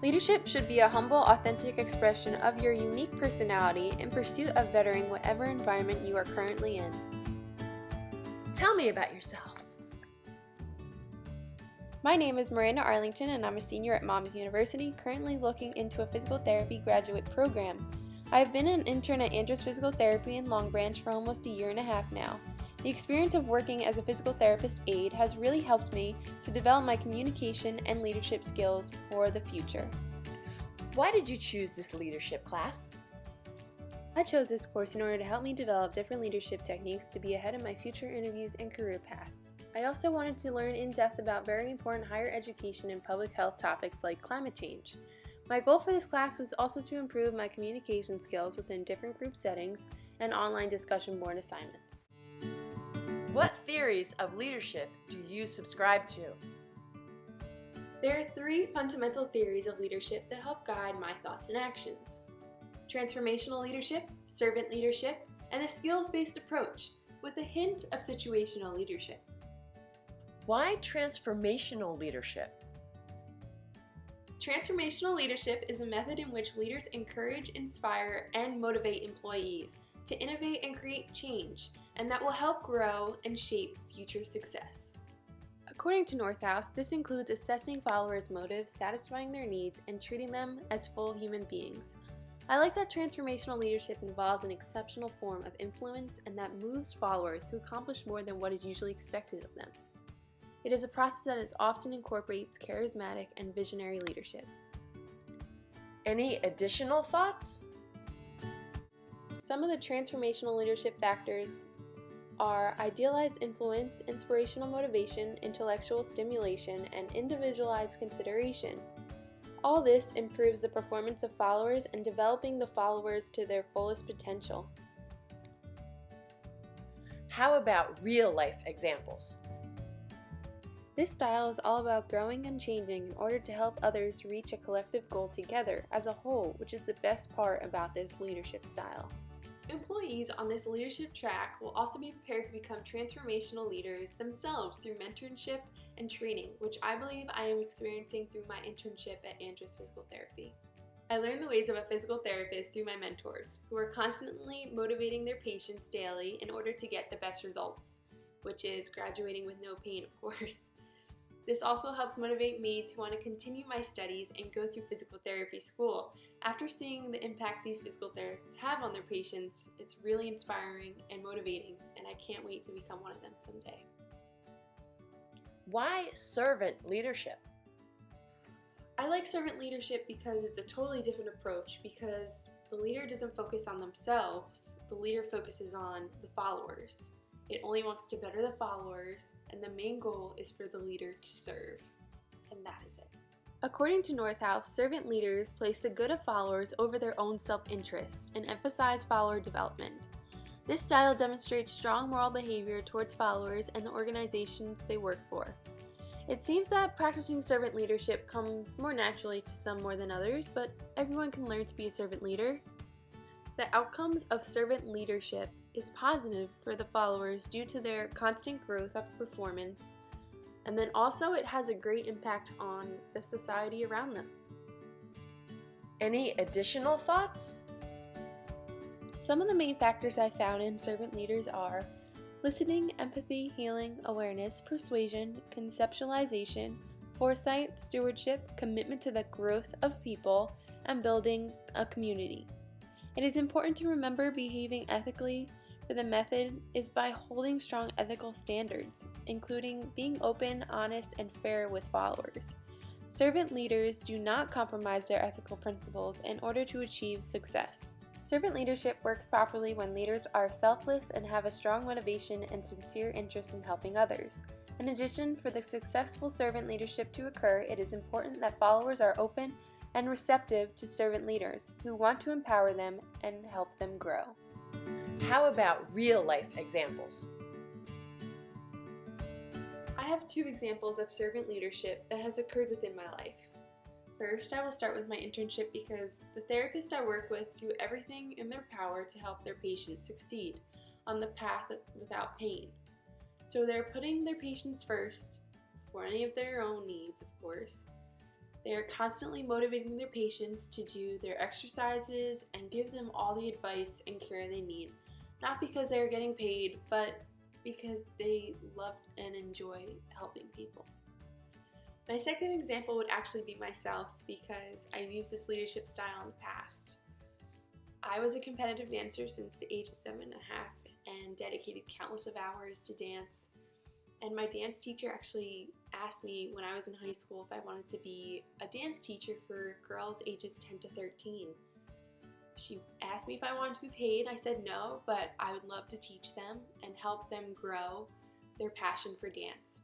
Leadership should be a humble, authentic expression of your unique personality in pursuit of bettering whatever environment you are currently in. Tell me about yourself. My name is Miranda Arlington and I'm a senior at Monmouth University, currently looking into a physical therapy graduate program. I have been an intern at Andrews Physical Therapy in Long Branch for almost a year and a half now. The experience of working as a physical therapist aide has really helped me to develop my communication and leadership skills for the future. Why did you choose this leadership class? I chose this course in order to help me develop different leadership techniques to be ahead of my future interviews and career path. I also wanted to learn in depth about very important higher education and public health topics like climate change. My goal for this class was also to improve my communication skills within different group settings and online discussion board assignments. What theories of leadership do you subscribe to? There are 3 fundamental theories of leadership that help guide my thoughts and actions: transformational leadership, servant leadership, and a skills-based approach with a hint of situational leadership. Why transformational leadership? Transformational leadership is a method in which leaders encourage, inspire, and motivate employees to innovate and create change, and that will help grow and shape future success. According to Northouse, this includes assessing followers' motives, satisfying their needs, and treating them as full human beings. I like that transformational leadership involves an exceptional form of influence and that moves followers to accomplish more than what is usually expected of them. It is a process that often incorporates charismatic and visionary leadership. Any additional thoughts? Some of the transformational leadership factors are idealized influence, inspirational motivation, intellectual stimulation, and individualized consideration. All this improves the performance of followers and developing the followers to their fullest potential. How about real-life examples? This style is all about growing and changing in order to help others reach a collective goal together as a whole, which is the best part about this leadership style. Employees on this leadership track will also be prepared to become transformational leaders themselves through mentorship and training, which I believe I am experiencing through my internship at Andrews Physical Therapy. I learned the ways of a physical therapist through my mentors, who are constantly motivating their patients daily in order to get the best results, which is graduating with no pain, of course. This also helps motivate me to want to continue my studies and go through physical therapy school. After seeing the impact these physical therapists have on their patients, it's really inspiring and motivating, and I can't wait to become one of them someday. Why servant leadership? I like servant leadership because it's a totally different approach, because the leader doesn't focus on themselves, the leader focuses on the followers. It only wants to better the followers, and the main goal is for the leader to serve. And that is it. According to Northouse, servant leaders place the good of followers over their own self-interest and emphasize follower development. This style demonstrates strong moral behavior towards followers and the organizations they work for. It seems that practicing servant leadership comes more naturally to some more than others, but everyone can learn to be a servant leader. The outcomes of servant leadership is positive for the followers due to their constant growth of performance, and then also it has a great impact on the society around them. Any additional thoughts? Some of the main factors I found in servant leaders are listening, empathy, healing, awareness, persuasion, conceptualization, foresight, stewardship, commitment to the growth of people, and building a community. It is important to remember behaving ethically, for the method is by holding strong ethical standards, including being open, honest, and fair with followers. Servant leaders do not compromise their ethical principles in order to achieve success. Servant leadership works properly when leaders are selfless and have a strong motivation and sincere interest in helping others. In addition, for the successful servant leadership to occur, it is important that followers are open and receptive to servant leaders who want to empower them and help them grow. How about real-life examples? I have 2 examples of servant leadership that has occurred within my life. First, I will start with my internship because the therapists I work with do everything in their power to help their patients succeed on the path without pain. So they're putting their patients first for any of their own needs, of course. They are constantly motivating their patients to do their exercises and give them all the advice and care they need, not because they are getting paid, but because they love and enjoy helping people. My second example would actually be myself, because I've used this leadership style in the past. I was a competitive dancer since the age of 7.5 and dedicated countless of hours to dance. And my dance teacher actually asked me when I was in high school if I wanted to be a dance teacher for girls ages 10 to 13. She asked me if I wanted to be paid. I said no, but I would love to teach them and help them grow their passion for dance.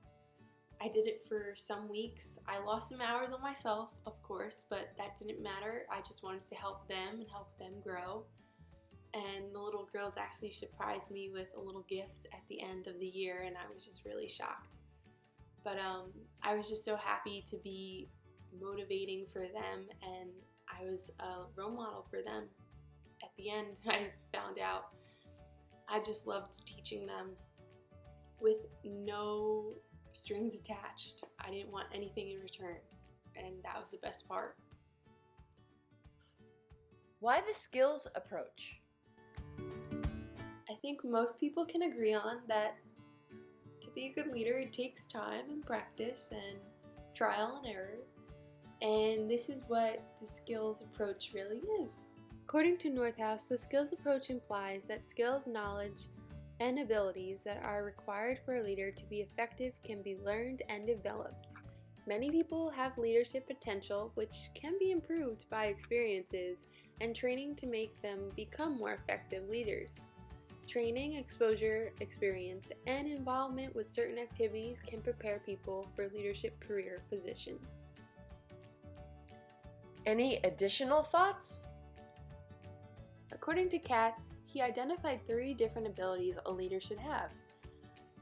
I did it for some weeks. I lost some hours on myself, of course, but that didn't matter. I just wanted to help them and help them grow. And the little girls actually surprised me with a little gift at the end of the year, and I was just really shocked. But I was just so happy to be motivating for them, and I was a role model for them. At the end, I found out I just loved teaching them with no strings attached. I didn't want anything in return, and that was the best part. Why the skills approach? I think most people can agree on that to be a good leader, it takes time and practice and trial and error, and this is what the skills approach really is. According to Northouse, the skills approach implies that skills, knowledge, and abilities that are required for a leader to be effective can be learned and developed. Many people have leadership potential, which can be improved by experiences and training to make them become more effective leaders. Training, exposure, experience, and involvement with certain activities can prepare people for leadership career positions. Any additional thoughts? According to Katz, he identified 3 different abilities a leader should have: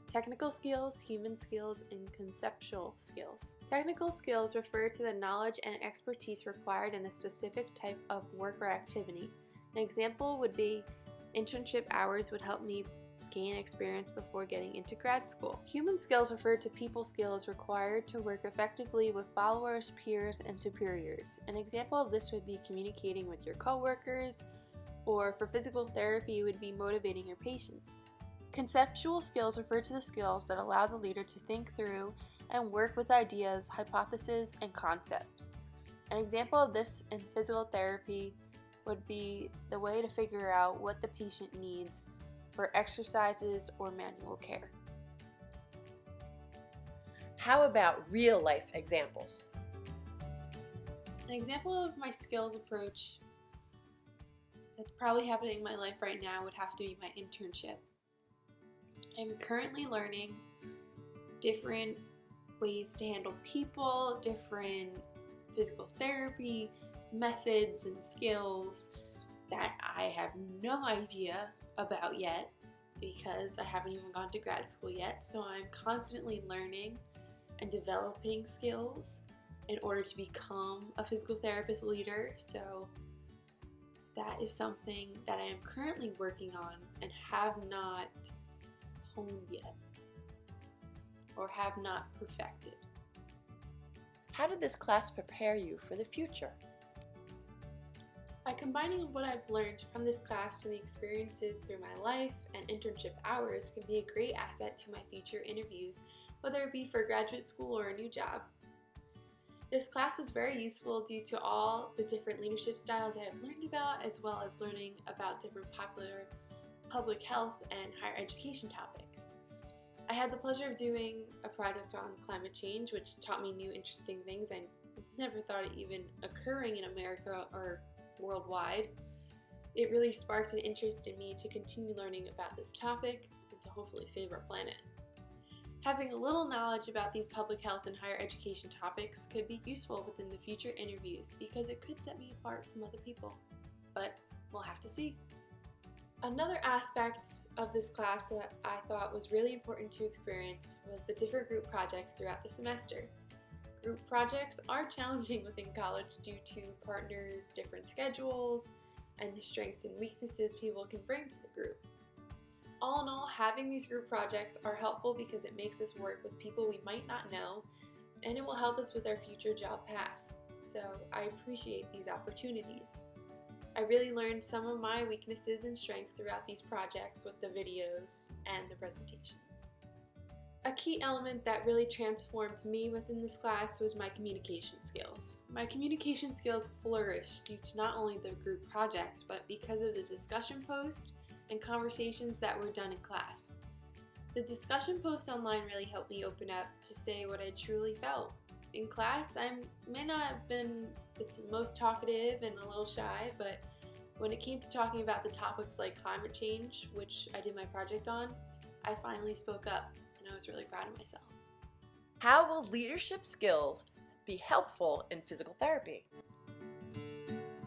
technical skills, human skills, and conceptual skills. Technical skills refer to the knowledge and expertise required in a specific type of work or activity. An example would be internship hours would help me gain experience before getting into grad school. Human skills refer to people skills required to work effectively with followers, peers, and superiors. An example of this would be communicating with your coworkers, or for physical therapy would be motivating your patients. Conceptual skills refer to the skills that allow the leader to think through and work with ideas, hypotheses, and concepts. An example of this in physical therapy would be the way to figure out what the patient needs for exercises or manual care. How about real-life examples? An example of my skills approach that's probably happening in my life right now would have to be my internship. I'm currently learning different ways to handle people, different physical therapy methods and skills that I have no idea about yet, because I haven't even gone to grad school yet. So I'm constantly learning and developing skills in order to become a physical therapist leader. So that is something that I am currently working on and have not honed yet, or have not perfected. How did this class prepare you for the future? By combining what I've learned from this class to the experiences through my life and internship hours can be a great asset to my future interviews, whether it be for graduate school or a new job. This class was very useful due to all the different leadership styles I have learned about, as well as learning about different popular public health and higher education topics. I had the pleasure of doing a project on climate change, which taught me new interesting things I never thought of even occurring in America or worldwide. It really sparked an interest in me to continue learning about this topic and to hopefully save our planet. Having a little knowledge about these public health and higher education topics could be useful within the future interviews, because it could set me apart from other people. But we'll have to see. Another aspect of this class that I thought was really important to experience was the different group projects throughout the semester. Group projects are challenging within college due to partners' different schedules and the strengths and weaknesses people can bring to the group. All in all, having these group projects are helpful because it makes us work with people we might not know, and it will help us with our future job paths. so I appreciate these opportunities. I really learned some of my weaknesses and strengths throughout these projects with the videos and the presentations. A key element that really transformed me within this class was my communication skills. My communication skills flourished due to not only the group projects, but because of the discussion posts and conversations that were done in class. The discussion posts online really helped me open up to say what I truly felt. In class, I may not have been the most talkative and a little shy, but when it came to talking about the topics like climate change, which I did my project on, I finally spoke up. And I was really proud of myself. How will leadership skills be helpful in physical therapy?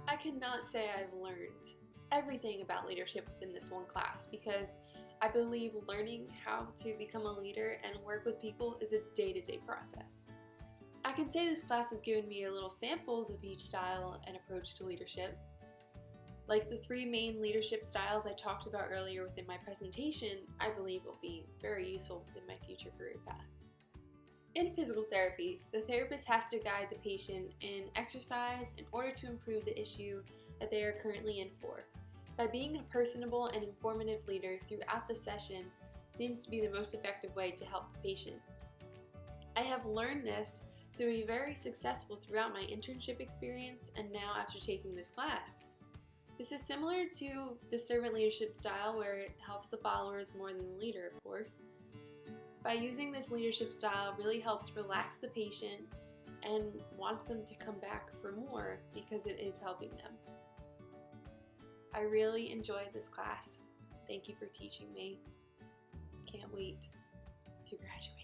I cannot say I've learned everything about leadership within this one class because I believe learning how to become a leader and work with people is a day-to-day process. I can say this class has given me a little samples of each style and approach to leadership. Like the 3 main leadership styles I talked about earlier within my presentation, I believe will be very useful within my future career path. In physical therapy, the therapist has to guide the patient in exercise in order to improve the issue that they are currently in for. By being a personable and informative leader throughout the session seems to be the most effective way to help the patient. I have learned this to be very successful throughout my internship experience and now after taking this class. This is similar to the servant leadership style where it helps the followers more than the leader, of course. By using this leadership style really helps relax the patient and wants them to come back for more because it is helping them. I really enjoyed this class. Thank you for teaching me. Can't wait to graduate.